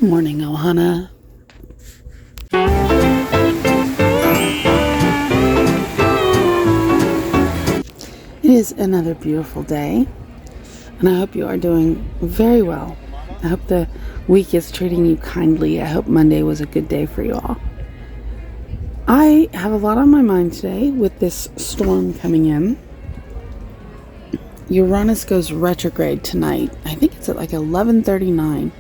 Good morning, Ohana. It is another beautiful day, and I hope you are doing very well. I hope the week is treating you kindly. I hope Monday was a good day for you all. I have a lot on my mind today with this storm coming in. Uranus goes retrograde tonight. I think it's at like 11:39.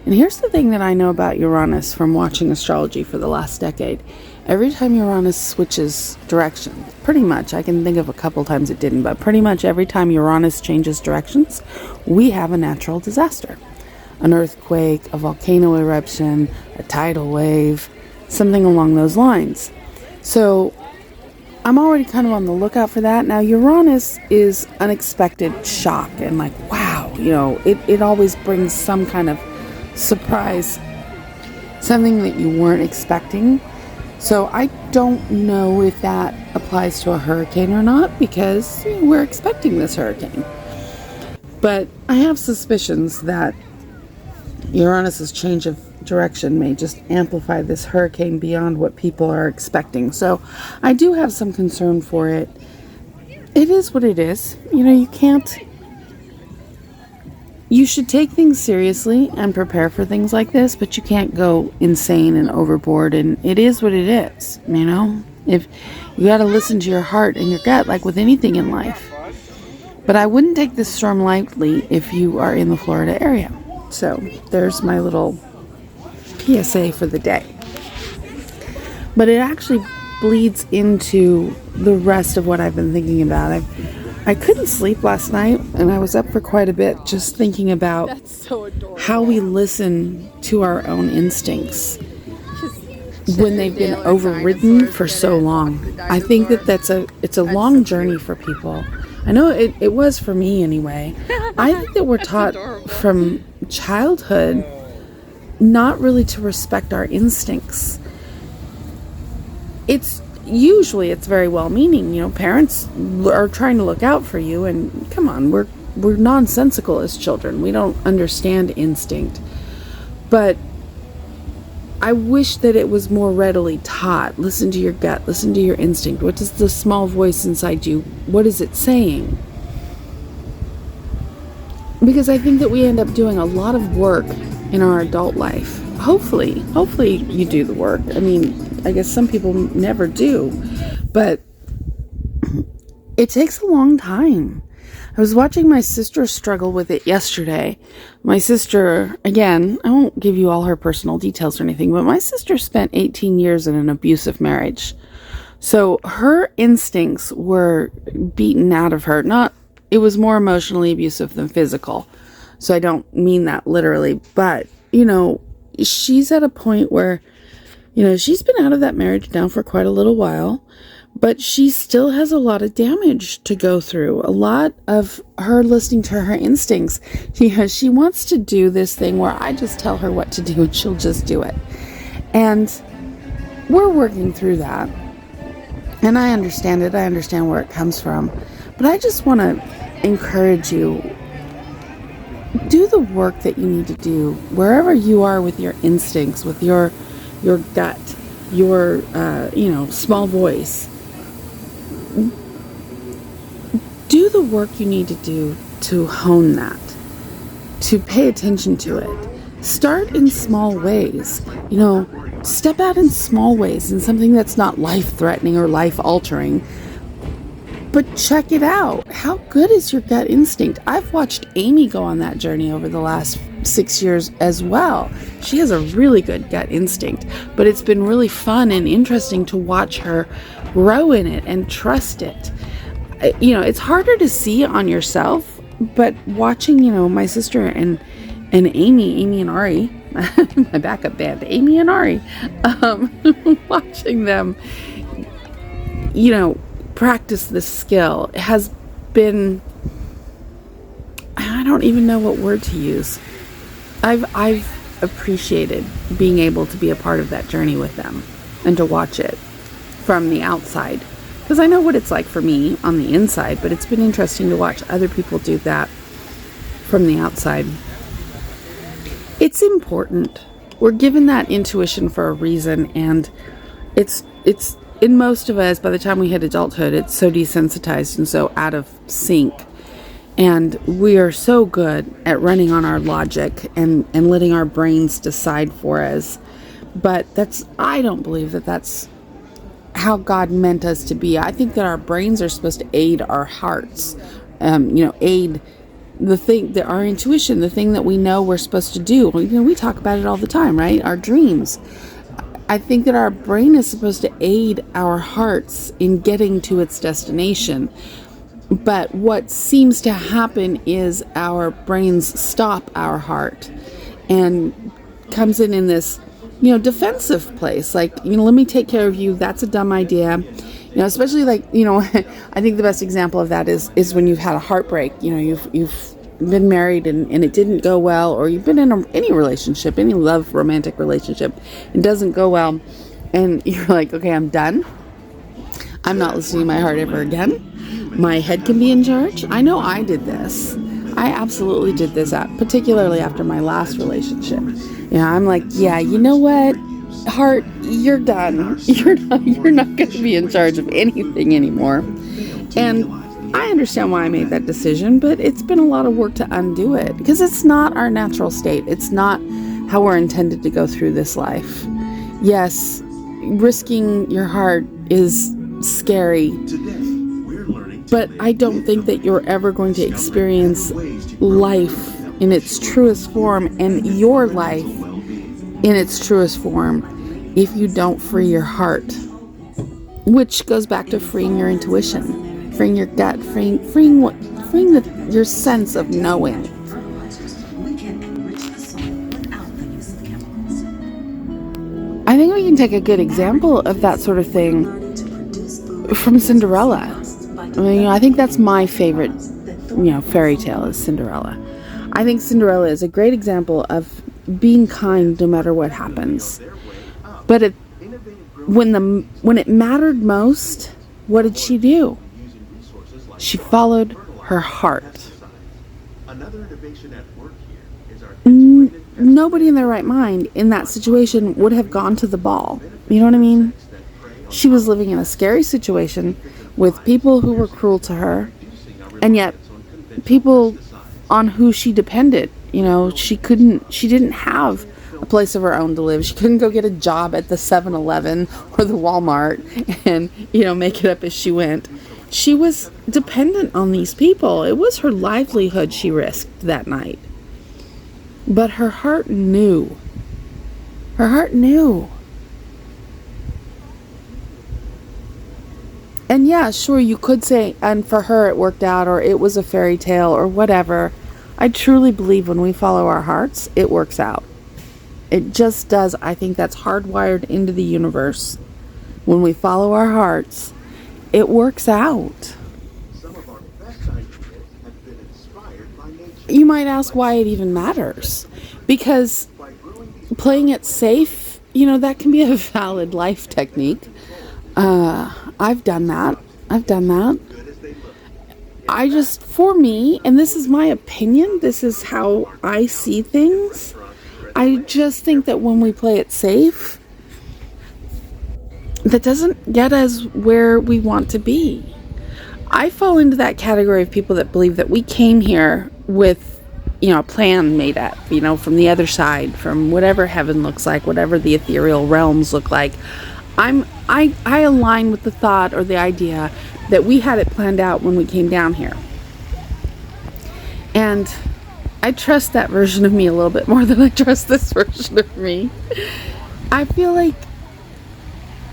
And here's the thing that I know about Uranus from watching astrology for the last decade. Every time Uranus switches direction, pretty much, I can think of a couple times it didn't, but pretty much every time Uranus changes directions, we have a natural disaster. An earthquake, a volcano eruption, a tidal wave, something along those lines. So I'm already kind of on the lookout for that. Now, Uranus is unexpected shock and like, wow, it always brings some kind of surprise, something that you weren't expecting. So I don't know if that applies to a hurricane or not, because we're expecting this hurricane. But I have suspicions that Uranus's change of direction may just amplify this hurricane beyond what people are expecting. So I do have some concern for it. It is what it is. You should take things seriously and prepare for things like this, but you can't go insane and overboard, and it is what it is, If you got to listen to your heart and your gut, like with anything in life. But I wouldn't take this storm lightly if you are in the Florida area. So there's my little PSA for the day. But it actually bleeds into the rest of what I've been thinking about. I couldn't sleep last night, and I was up for quite a bit just thinking about how we listen to our own instincts when they've been overridden for so long. I think that it's a long journey for people. I know it was for me anyway. I think that we're taught from childhood not really to respect our instincts. It's very well-meaning. Parents are trying to look out for you, and come on, we're nonsensical as children. We don't understand instinct. But I wish that it was more readily taught. Listen to your gut, listen to your instinct. What does the small voice inside you, what is it saying? Because I think that we end up doing a lot of work in our adult life. Hopefully you do the work. I guess some people never do, but it takes a long time. I was watching my sister struggle with it yesterday. My sister, again, I won't give you all her personal details or anything, but my sister spent 18 years in an abusive marriage. So her instincts were beaten out of her. It was more emotionally abusive than physical. So I don't mean that literally, but, she's at a point where she's been out of that marriage now for quite a little while, but she still has a lot of damage to go through. A lot of her listening to her instincts. She wants to do this thing where I just tell her what to do and she'll just do it. And we're working through that. And I understand it. I understand where it comes from. But I just want to encourage you. Do the work that you need to do wherever you are with your instincts, with your gut, your small voice. Do the work you need to do to hone that, to pay attention to it. Start in small ways. Step out in small ways, in something that's not life-threatening or life-altering. But check it out. How good is your gut instinct? I've watched Amy go on that journey over the last 6 years as well. She has a really good gut instinct, but it's been really fun and interesting to watch her grow in it and trust it. It's harder to see on yourself, but watching, my sister and Amy and Ari, my backup band, Amy and Ari, watching them, practice this skill has been, I don't even know what word to use. I've appreciated being able to be a part of that journey with them and to watch it from the outside, because I know what it's like for me on the inside, but it's been interesting to watch other people do that from the outside. It's important we're given that intuition for a reason, and it's in most of us, by the time we hit adulthood, it's so desensitized and so out of sync. And we are so good at running on our logic and letting our brains decide for us. But I don't believe that that's how God meant us to be. I think that our brains are supposed to aid our hearts, aid our intuition, the thing that we know we're supposed to do. We talk about it all the time, right? Our dreams. I think that our brain is supposed to aid our hearts in getting to its destination. But what seems to happen is our brains stop our heart and comes in this, defensive place. Like, let me take care of you. That's a dumb idea. Especially like, I think the best example of that is when you've had a heartbreak. You've been married and it didn't go well, or you've been in any relationship, any romantic relationship, it doesn't go well, and you're like, okay, I'm done. I'm not listening to my heart ever again. My head can be in charge. I know I did this. I absolutely did this, particularly after my last relationship. I'm like, yeah, you know what, heart, you're done. You're not going to be in charge of anything anymore. And I understand why I made that decision, but it's been a lot of work to undo it, because it's not our natural state. It's not how we're intended to go through this life. Yes, risking your heart is scary, but I don't think that you're ever going to experience life in its truest form and your life in its truest form if you don't free your heart, which goes back to freeing your intuition, freeing your gut, freeing your sense of knowing. I think we can take a good example of that sort of thing from Cinderella. I think that's my favorite, fairy tale is Cinderella. I think Cinderella is a great example of being kind no matter what happens. But when it mattered most, what did she do? She followed her heart. Nobody in their right mind in that situation would have gone to the ball. You know what I mean? She was living in a scary situation with people who were cruel to her, and yet people on who she depended. She didn't have a place of her own to live. She couldn't go get a job at the 7-Eleven or the Walmart and, make it up as she went. She was dependent on these people. It was her livelihood she risked that night. But her heart knew. Her heart knew. And yeah, sure, you could say, and for her it worked out, or it was a fairy tale, or whatever. I truly believe when we follow our hearts, it works out. It just does. I think that's hardwired into the universe. When we follow our hearts, it works out. Some of our best ideas have been inspired by nature. You might ask why it even matters. Because playing it safe, that can be a valid life technique. I've done that. For me, and this is my opinion, this is how I see things, I just think that when we play it safe, that doesn't get us where we want to be. I fall into that category of people that believe that we came here with, a plan made up, from the other side, from whatever heaven looks like, whatever the ethereal realms look like. I align with the thought or the idea that we had it planned out when we came down here. And I trust that version of me a little bit more than I trust this version of me. I feel like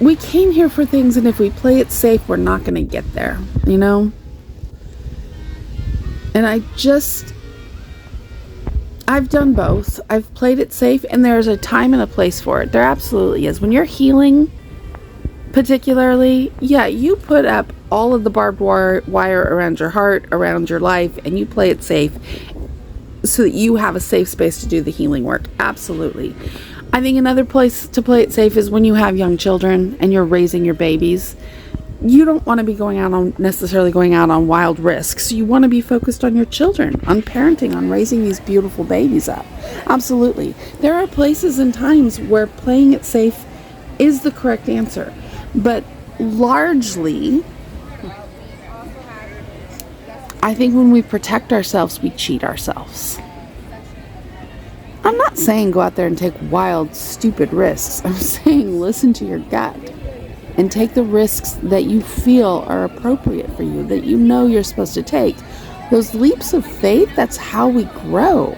we came here for things, and if we play it safe, we're not going to get there, And I've done both. I've played it safe, and there's a time and a place for it. There absolutely is. When you're healing, particularly, you put up all of the barbed wire around your heart, around your life, and you play it safe so that you have a safe space to do the healing work. Absolutely. I think another place to play it safe is when you have young children and you're raising your babies. you don't want to be necessarily going out on wild risks. You want to be focused on your children, on parenting, on raising these beautiful babies up. Absolutely. There are places and times where playing it safe is the correct answer. But largely, I think when we protect ourselves, we cheat ourselves. I'm not saying go out there and take wild, stupid risks. I'm saying listen to your gut and take the risks that you feel are appropriate for you, that you know you're supposed to take. Those leaps of faith, that's how we grow.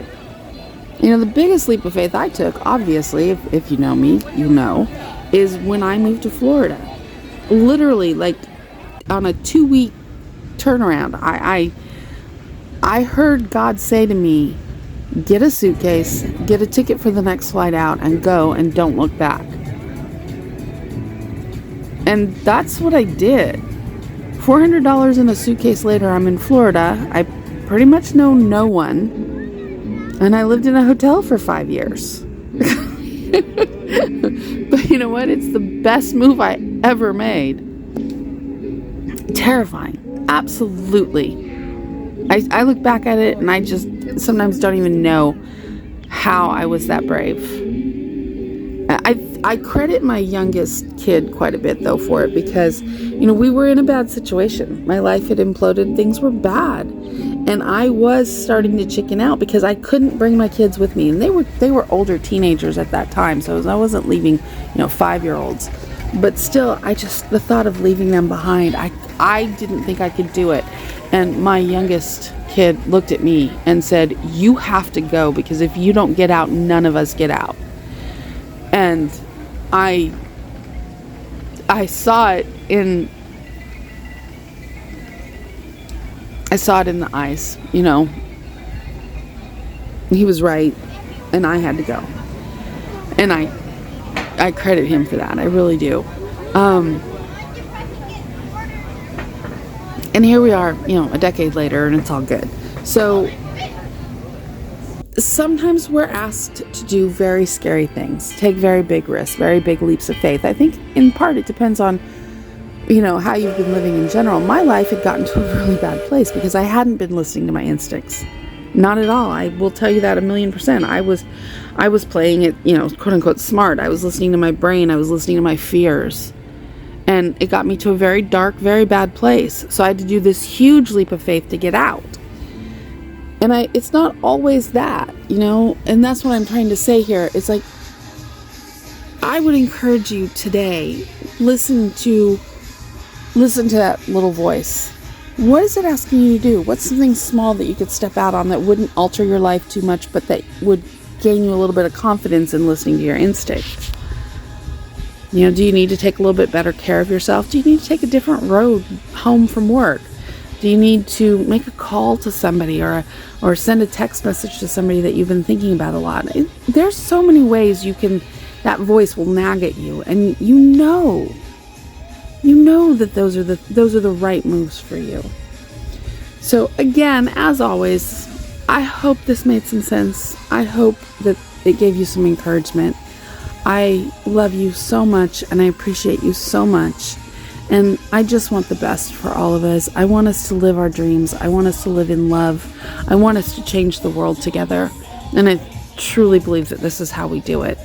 You know, the biggest leap of faith I took, obviously, if you know me, you know, is when I moved to Florida. Literally, like, on a 2-week turnaround, I heard God say to me, get a suitcase, get a ticket for the next flight out, and go, and don't look back. And that's what I did. $400 in a suitcase later, I'm in Florida. I pretty much know no one. And I lived in a hotel for 5 years. But you know what? It's the best move I ever made. Terrifying. Absolutely. I look back at it and I just sometimes don't even know how I was that brave. I credit my youngest kid quite a bit, though, for it, because, you know, we were in a bad situation. My life had imploded. Things were bad. And I was starting to chicken out because I couldn't bring my kids with me. And they were older teenagers at that time, so I wasn't leaving, you know, 5-year-olds. But still, the thought of leaving them behind, I didn't think I could do it. And my youngest kid looked at me and said, you have to go, because if you don't get out, none of us get out. And I saw it in the eyes, you know. He was right, and I had to go. And I credit him for that. I really do. And here we are, you know, a decade later, and it's all good. So sometimes we're asked to do very scary things, take very big risks, very big leaps of faith. I think in part it depends on, you know, how you've been living in general. My life had gotten to a really bad place because I hadn't been listening to my instincts. Not at all. I will tell you that 1,000,000%. I was playing it, you know, quote unquote smart. I was listening to my brain. I was listening to my fears. And it got me to a very dark, very bad place. So I had to do this huge leap of faith to get out. And it's not always that, you know, and that's what I'm trying to say here. It's like, I would encourage you today, listen to that little voice. What is it asking you to do? What's something small that you could step out on that wouldn't alter your life too much, but that would gain you a little bit of confidence in listening to your instinct? You know, do you need to take a little bit better care of yourself? Do you need to take a different road home from work? Do you need to make a call to somebody or send a text message to somebody that you've been thinking about a lot? There's so many ways that voice will nag at you, and you know that those are the right moves for you. So again, as always, I hope this made some sense. I hope that it gave you some encouragement. I love you so much, and I appreciate you so much. And I just want the best for all of us. I want us to live our dreams. I want us to live in love. I want us to change the world together. And I truly believe that this is how we do it.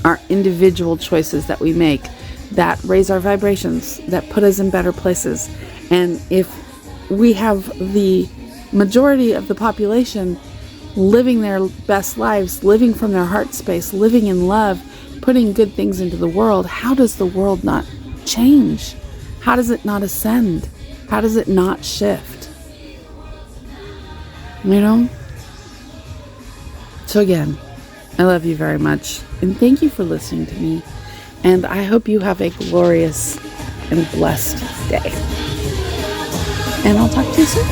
Our individual choices that we make that raise our vibrations, that put us in better places. And if we have the majority of the population living their best lives, living from their heart space, living in love, putting good things into the world, how does the world not change? How does it not ascend? How does it not shift? You know? So again, I love you very much. And thank you for listening to me. And I hope you have a glorious and blessed day. And I'll talk to you soon.